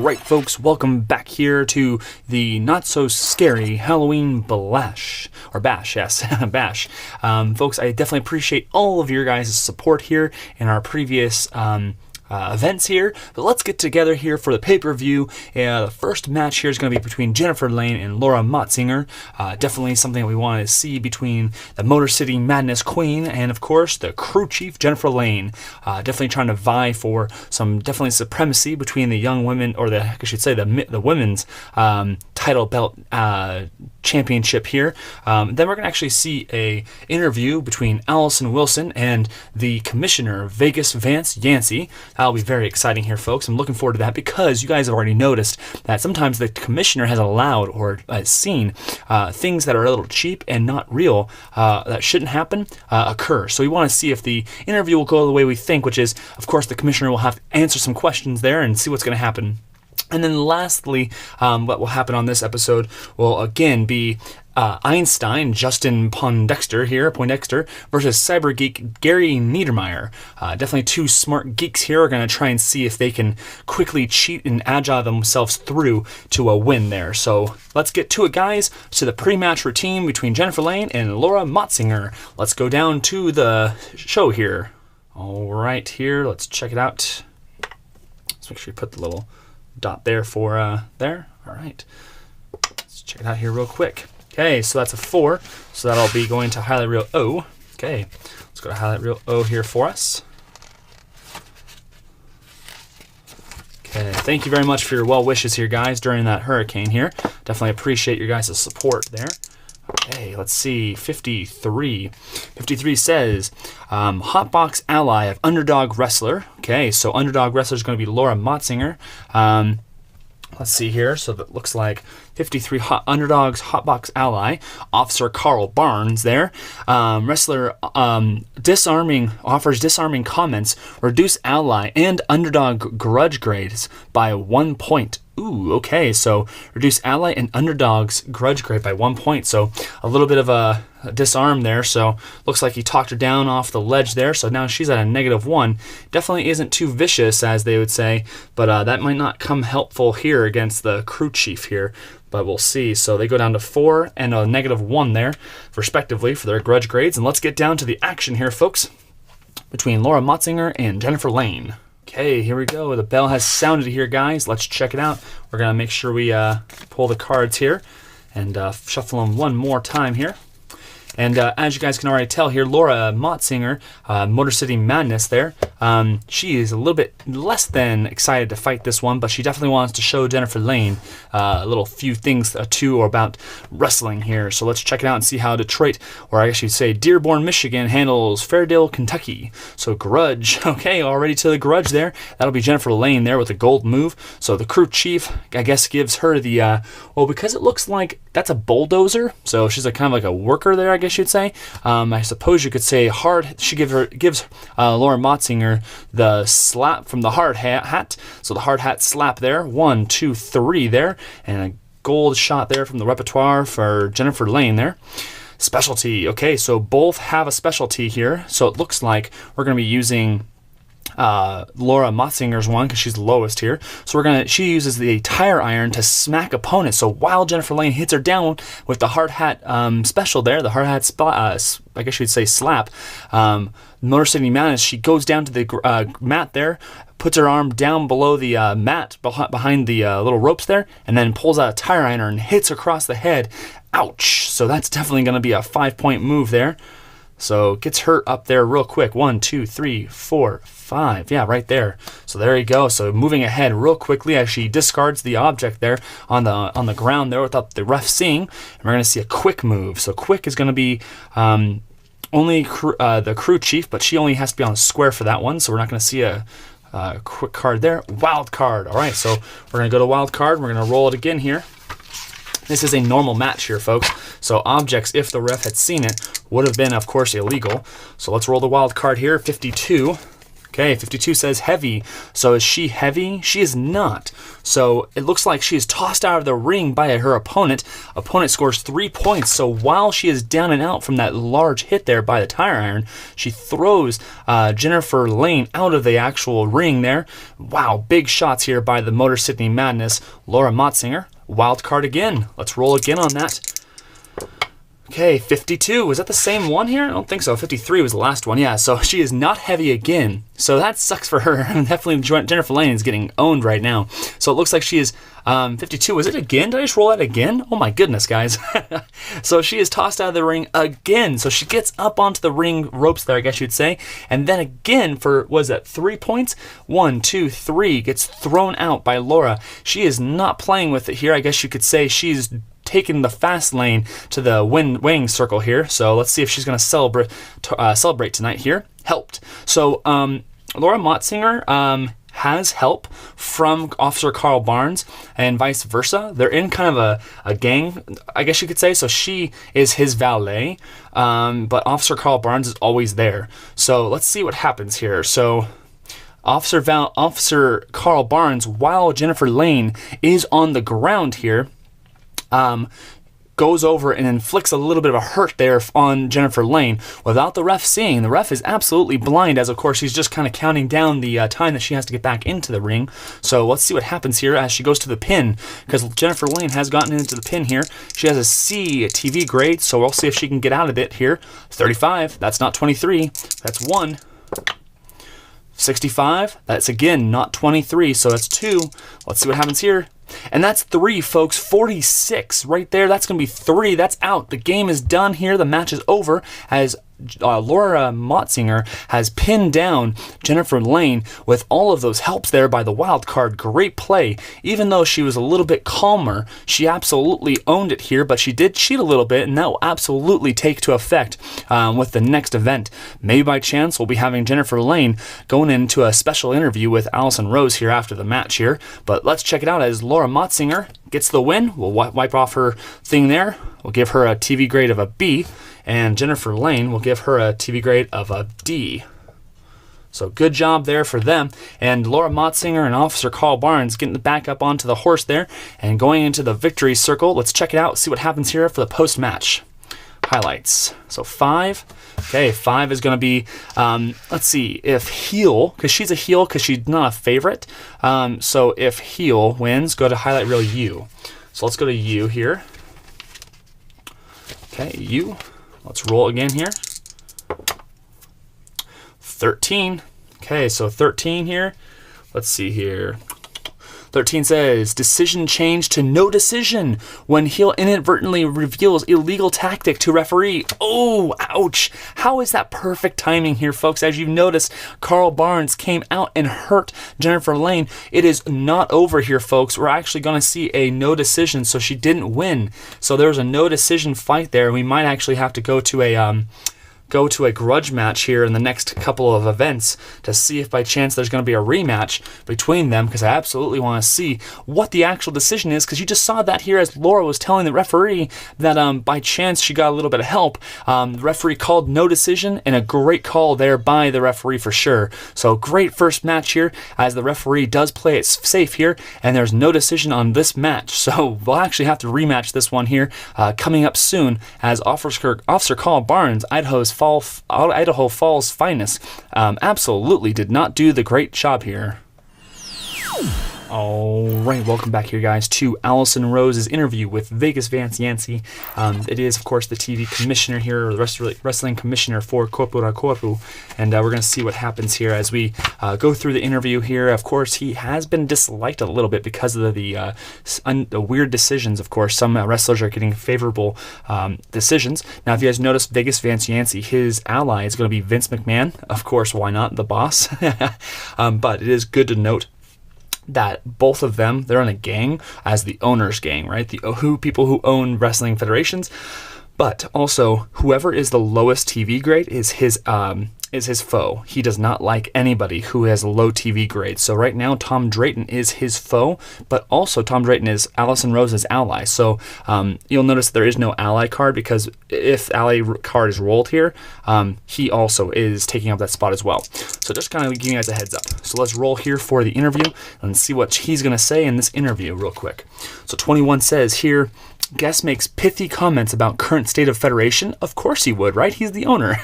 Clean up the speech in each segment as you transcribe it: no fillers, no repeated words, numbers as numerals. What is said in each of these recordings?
Alright folks, welcome back here to the not so scary Halloween bash, yes, bash. Folks, I definitely appreciate all of your guys' support here in our previous events here, but let's get together here for the pay-per-view. The first match here is going to be between Jennifer Lane and Laura Motsinger. Definitely something we want to see between the Motor City Madness Queen and, of course, the crew chief Jennifer Lane. Definitely trying to vie for some definitely supremacy between the young women, or I should say the women's title belt championship here. Then we're going to actually see a interview between Alison Wilson and the commissioner Vegas Vance Yancey. That'll be very exciting here, folks. I'm looking forward to that because you guys have already noticed that sometimes the commissioner has allowed or seen things that are a little cheap and not real that shouldn't happen occur. So we want to see if the interview will go the way we think, which is, of course, the commissioner will have to answer some questions there and see what's going to happen. And then lastly, what will happen on this episode will again be Einstein, Justin Poindexter versus Cyber Geek Gary Niedermeyer. Definitely two smart geeks here are going to try and see if they can quickly cheat and agile themselves through to a win there. So let's get to it, guys, to the pre-match routine between Jennifer Lane and Laura Motsinger. Let's go down to the show here. All right, here, let's check it out. Let's make sure you put the little dot there for there. All right, let's check it out here real quick. Okay, so that's a 4, so that'll be going to highlight reel O. Okay, let's go to highlight reel O here for us. Okay, thank you very much for your well wishes here, guys, during that hurricane here. Definitely appreciate your guys' support there. Okay, let's see, 53. 53 says, Hotbox ally of Underdog Wrestler. Okay, so Underdog Wrestler is going to be Laura Motsinger. Let's see here. So that looks like 53 Underdog's Hotbox ally, Officer Carl Barnes there. Wrestler offers disarming comments, reduce ally and Underdog grudge grades by 1 point. Ooh, okay, so reduce ally and Underdog's grudge grade by 1 point. So a little bit of a disarm there. So looks like he talked her down off the ledge there. So now she's at a -1. Definitely isn't too vicious, as they would say, but that might not come helpful here against the crew chief here. But we'll see. So they go down to 4 and a -1 there, respectively, for their grudge grades. And let's get down to the action here, folks, between Laura Motsinger and Jennifer Lane. Okay, here we go. The bell has sounded here, guys. Let's check it out. We're going to make sure we pull the cards here and shuffle them one more time here. And as you guys can already tell here, Laura Motsinger, Motor City Madness there, she is a little bit less than excited to fight this one, but she definitely wants to show Jennifer Lane a little few things too about wrestling here. So let's check it out and see how Detroit, or I guess you'd say Dearborn, Michigan, handles Fairdale, Kentucky. So grudge, okay, already to the grudge there. That'll be Jennifer Lane there with a gold move. So the crew chief, I guess, gives her the, well, because it looks like that's a bulldozer, so she's a kind of like a worker there, I guess you'd say. I suppose you could say hard. She gives Laura Motsinger the slap from the hard hat. So the hard hat slap there, 1, 2, 3 there, and a gold shot there from the repertoire for Jennifer Lane there. Specialty. Okay, so both have a specialty here. So it looks like we're going to be using Laura Motsinger's one because she's the lowest here. So she uses the tire iron to smack opponents. So while Jennifer Lane hits her down with the hard hat special there, the hard hat I guess you'd say slap, Motor City Madness, she goes down to the mat there, puts her arm down below the mat behind the little ropes there, and then pulls out a tire iron and hits across the head. Ouch! So that's definitely going to be a 5-point move there. So gets hurt up there real quick. 1, 2, 3, 4, 5. Yeah, right there. So there you go. So moving ahead real quickly as she discards the object there on the ground there without the ref seeing. And we're going to see a quick move. So quick is going to be only the crew chief, but she only has to be on the square for that one. So we're not going to see a quick card there. Wild card. All right, so we're going to go to wild card. We're going to roll it again here. This is a normal match here, folks. So objects, if the ref had seen it, would have been, of course, illegal. So let's roll the wild card here, 52. Okay, 52 says heavy. So is she heavy? She is not. So it looks like she is tossed out of the ring by her opponent. Opponent scores 3 points. So while she is down and out from that large hit there by the tire iron, she throws Jennifer Lane out of the actual ring there. Wow, big shots here by the Motor City Madness. Laura Motsinger, wild card again. Let's roll again on that. Okay, 52. Was that the same one here? I don't think so. 53 was the last one. Yeah, so she is not heavy again. So that sucks for her. Definitely Jennifer Lane is getting owned right now. So it looks like she is 52. Was it again? Did I just roll that again? Oh my goodness, guys. So she is tossed out of the ring again. So she gets up onto the ring ropes there, I guess you'd say. And then again for, was that 3 points? 1, 2, 3. Gets thrown out by Laura. She is not playing with it here. I guess you could say she's taking the fast lane to the winning circle here. So let's see if she's going to celebrate tonight here. Helped. So Laura Motsinger has help from Officer Carl Barnes and vice versa. They're in kind of a gang, I guess you could say. So she is his valet, but Officer Carl Barnes is always there. So let's see what happens here. So Officer Carl Barnes, while Jennifer Lane is on the ground here, goes over and inflicts a little bit of a hurt there on Jennifer Lane without the ref seeing. The ref is absolutely blind, as of course he's just kind of counting down the time that she has to get back into the ring. So let's see what happens here as she goes to the pin, because Jennifer Lane has gotten into the pin here. She has a C TV grade, so we'll see if she can get out of it here. 35, that's not 23, that's 1. 65, that's again not 23, so that's 2. Let's see what happens here. And that's 3, folks. 46 right there. That's going to be 3. That's out. The game is done here. The match is over as Laura Motsinger has pinned down Jennifer Lane with all of those helps there by the wild card. Great play. Even though she was a little bit calmer, she absolutely owned it here, but she did cheat a little bit, and that will absolutely take to effect with the next event. Maybe by chance we'll be having Jennifer Lane going into a special interview with Alison Rose here after the match here, but let's check it out as Laura Motsinger gets the win. We'll wipe off her thing there. We'll give her a TV grade of a B, and Jennifer Lane will give her a TV grade of a D. So good job there for them. And Laura Motsinger and Officer Carl Barnes getting back up onto the horse there and going into the victory circle. Let's check it out, see what happens here for the post-match highlights. So 5. Okay, 5 is going to be, let's see, if heel, because she's a heel because she's not a favorite. So if heel wins, go to highlight reel U. So let's go to U here. Okay, U. Let's roll again here. 13. Okay, so 13 here. Let's see here. 13 says, decision change to no decision when heel inadvertently reveals illegal tactic to referee. Oh, ouch. How is that perfect timing here, folks? As you've noticed, Carl Barnes came out and hurt Jennifer Lane. It is not over here, folks. We're actually going to see a no decision, so she didn't win. So there was a no decision fight there. We might actually have to go to a grudge match here in the next couple of events to see if by chance there's going to be a rematch between them, because I absolutely want to see what the actual decision is, because you just saw that here as Laura was telling the referee that by chance she got a little bit of help. The referee called no decision, and a great call there by the referee for sure. So great first match here as the referee does play it safe here, and there's no decision on this match. So we'll actually have to rematch this one here coming up soon as Officer Carl Barnes, Idaho Falls finest, absolutely did not do the great job here. All right, welcome back here, guys, to Alison Rose's interview with Vegas Vance Yancey. It is, of course, the TV commissioner here, or the wrestling commissioner for Corpo, and we're going to see what happens here as we go through the interview here. Of course, he has been disliked a little bit because of the weird decisions. Of course, some wrestlers are getting favorable decisions. Now, if you guys notice, Vegas Vance Yancey, his ally is going to be Vince McMahon. Of course, why not? The boss. But it is good to note that both of them, they're in a gang as the owner's gang, right? The people who own wrestling federations. But also, whoever is the lowest TV grade is his foe. He does not like anybody who has a low TV grade. So right now, Tom Drayton is his foe, but also Tom Drayton is Alison Rose's ally. So you'll notice there is no ally card, because if ally card is rolled here, he also is taking up that spot as well. So just kind of giving you guys a heads up. So let's roll here for the interview and see what he's going to say in this interview real quick. So 21 says here, guest makes pithy comments about current state of Federation. Of course he would, right? He's the owner.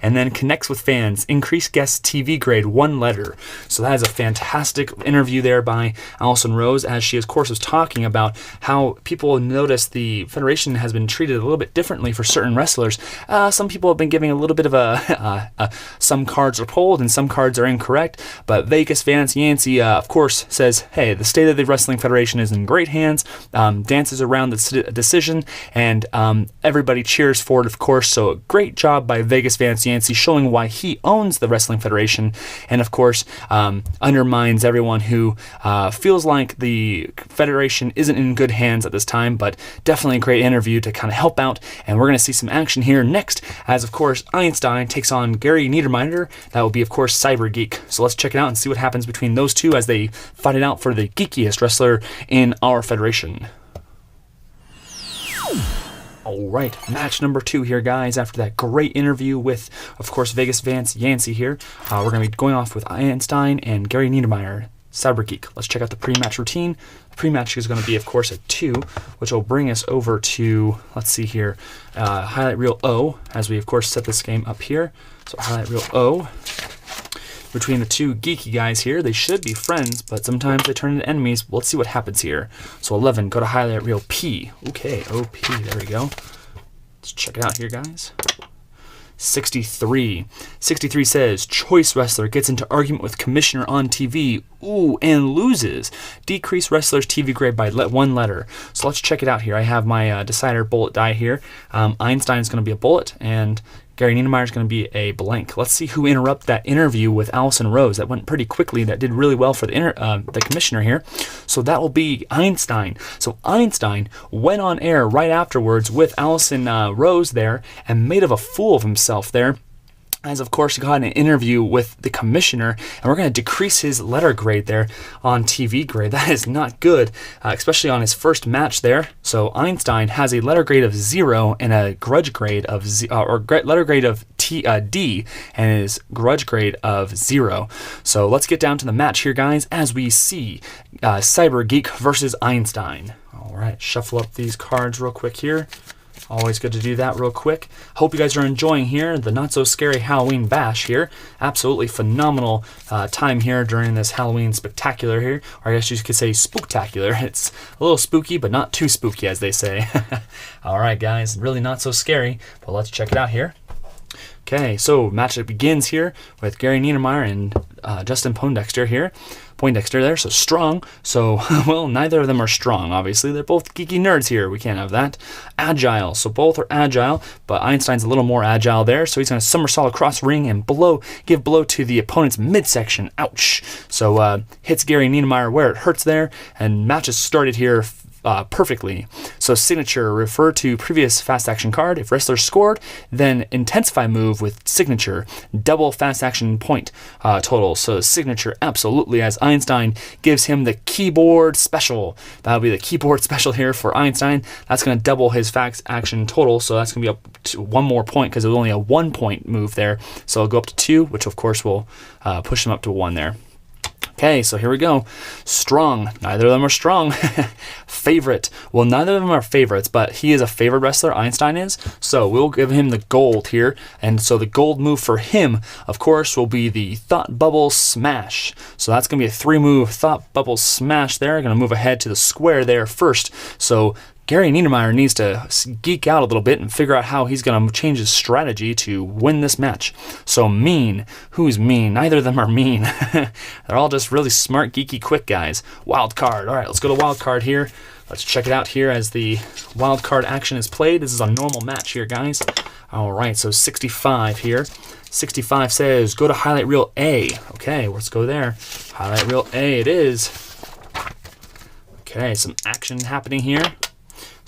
And then connects with fans. Increase guest TV grade 1 letter. So that is a fantastic interview there by Alison Rose, as she, of course, was talking about how people notice the Federation has been treated a little bit differently for certain wrestlers. Some people have been giving a little bit of some cards are pulled and some cards are incorrect. But Vegas Vance Yancey, of course, says, hey, the state of the Wrestling Federation is in great hands. Dances around the decision, and everybody cheers for it, of course. So a great job by Vegas Vance Yancey, showing why he owns the Wrestling Federation, and of course undermines everyone who feels like the Federation isn't in good hands at this time. But definitely a great interview to kind of help out, and we're going to see some action here next, as of course Einstein takes on Gary Niedermeyer. That will be, of course, Cyber Geek. So let's check it out and see what happens between those two as they fight it out for the geekiest wrestler in our federation. All right, match number 2 here, guys. After that great interview with, of course, Vegas Vance Yancey here, we're going to be going off with Einstein and Gary Niedermeyer, Cyber Geek. Let's check out the pre-match routine. The pre-match is going to be, of course, at 2, which will bring us over to, let's see here, highlight reel O, as we, of course, set this game up here. So highlight reel O. Between the two geeky guys here, they should be friends, but sometimes they turn into enemies. Let's see what happens here. So 11, go to highlight reel P. Okay, OP, there we go. Let's check it out here, guys. 63. 63 says, choice wrestler gets into argument with commissioner on TV. Ooh, and loses. Decrease wrestler's TV grade by 1 letter. So let's check it out here. I have my decider bullet die here. Einstein is going to be a bullet, and Gary Niedermeyer is going to be a blank. Let's see who interrupted that interview with Alison Rose. That went pretty quickly. That did really well for the commissioner here. So that will be Einstein. So Einstein went on air right afterwards with Alison Rose there and made a fool of himself there. As of course, he got an interview with the commissioner, and we're going to decrease his letter grade there on TV grade. That is not good, especially on his first match there. So Einstein has a letter grade of 0 and a grudge grade of letter grade of D, and his grudge grade of 0. So let's get down to the match here, guys, as we see Cyber Geek versus Einstein. All right, shuffle up these cards real quick here. Always good to do that real quick. Hope you guys are enjoying here the not-so-scary Halloween bash here. Absolutely phenomenal time here during this Halloween spectacular here. Or I guess you could say spooktacular. It's a little spooky, but not too spooky, as they say. All right, guys. Really not so scary, but let's check it out here. Okay, so matchup begins here with Gary Niedermeyer and Justin Poindexter here. Poindexter there, so strong. So, well, neither of them are strong, obviously. They're both geeky nerds here. We can't have that. Agile, so both are agile, but Einstein's a little more agile there. So he's going to somersault across ring and give blow to the opponent's midsection. Ouch. So hits Gary Niedermeyer where it hurts there, and matches started here perfectly. So signature, refer to previous fast action card. If wrestler scored, then intensify move with signature, double fast action point total. So signature, absolutely, as Einstein gives him the keyboard special. That'll be the keyboard special here for Einstein. That's going to double his fast action total. So that's going to be up to 1 more point because it was only a 1-point move there. So it'll go up to 2, which of course will push him up to 1 there. Okay, so here we go. Strong. Neither of them are strong. Favorite. Well, neither of them are favorites, but he is a favorite wrestler, Einstein is. So we'll give him the gold here. And so the gold move for him, of course, will be the Thought Bubble Smash. So that's going to be a 3-move Thought Bubble Smash there. Going to move ahead to the square there first. So Gary Niedermeyer needs to geek out a little bit and figure out how he's going to change his strategy to win this match. So mean. Who's mean? Neither of them are mean. They're all just really smart, geeky, quick guys. Wild card. All right, let's go to wild card here. Let's check it out here as the wild card action is played. This is a normal match here, guys. All right, so 65 here. 65 says go to highlight reel A. Okay, let's go there. Highlight reel A it is. Okay, some action happening here.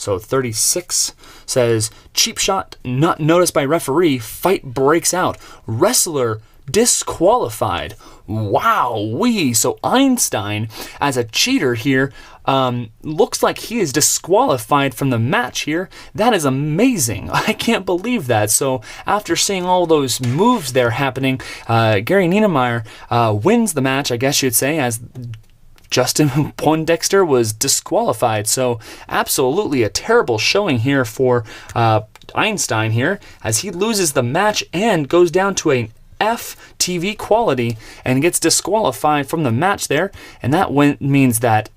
So 36 says, cheap shot not noticed by referee, fight breaks out. Wrestler disqualified. Wow-wee. So Einstein, as a cheater here, looks like he is disqualified from the match here. That is amazing. I can't believe that. So after seeing all those moves there happening, Gary Niemeyer wins the match, I guess you'd say, as Justin Poindexter was disqualified. So absolutely a terrible showing here for Einstein here, as he loses the match and goes down to an F TV quality and gets disqualified from the match there. And that means that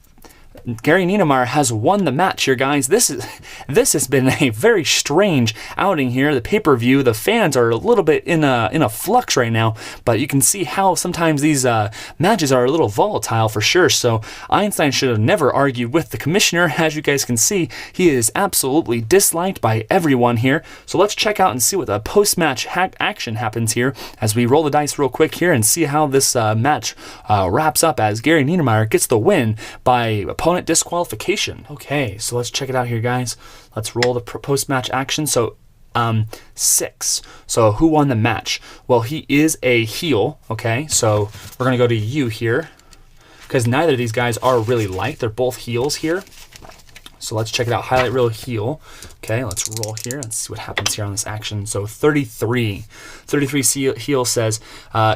Gary Niemeyer has won the match here, guys. This has been a very strange outing here. The pay-per-view, the fans are a little bit in a flux right now, but you can see how sometimes these matches are a little volatile for sure. So Einstein should have never argued with the commissioner. As you guys can see, he is absolutely disliked by everyone here. So let's check out and see what the post-match action happens here as we roll the dice real quick here and see how this match wraps up, as Gary Niemeyer gets the win by opponent disqualification. Okay, so let's check it out here, guys. Let's roll the post-match action. So 6. So who won the match? Well, he is a heel. Okay, so we're gonna go to you here, because neither of these guys are really liked. They're both heels here. So let's check it out. Highlight reel heel. Okay, let's roll here. Let's see what happens here on this action. So 33 heel says,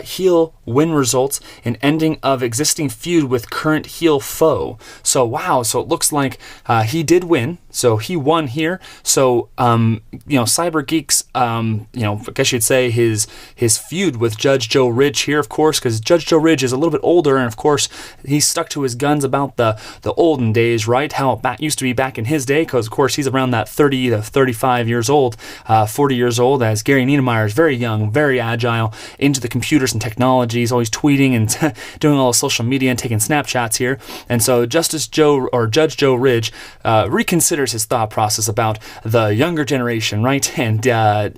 heel win results in ending of existing feud with current heel foe. So wow, so it looks like he did win. So he won here. So Cyber Geek's I guess you'd say his feud with Judge Joe Ridge here, of course, because Judge Joe Ridge is a little bit older, and of course he's stuck to his guns about the olden days, right? How it used to be back in his day, because of course he's around that 30 to 35 years old, 40 years old, as Gary Niemeyer is very young, very agile, into the computers and technologies, always tweeting and doing all the social media and taking Snapchats here. And so Judge Joe Ridge reconsiders his thought process about the younger generation, right? And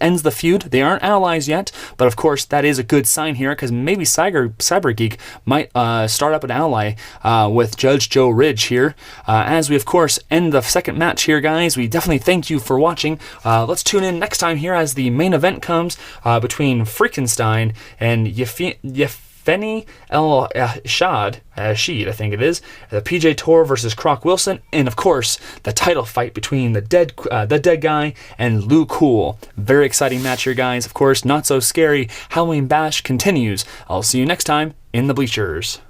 ends the feud. They aren't allies yet, but of course that is a good sign here, because maybe Cyber Geek might start up an ally with Judge Joe Ridge here. As we of course end the second match here, guys, we definitely thank you for watching. Let's tune in next time here as the main event comes between Freakenstein and Yefeni El Shad, Sheed, I think it is, the PJ Tour versus Croc Wilson, and of course the title fight between the dead guy and Lou Cool. Very exciting match here, guys. Of course, not so scary. Halloween Bash continues. I'll see you next time in the bleachers.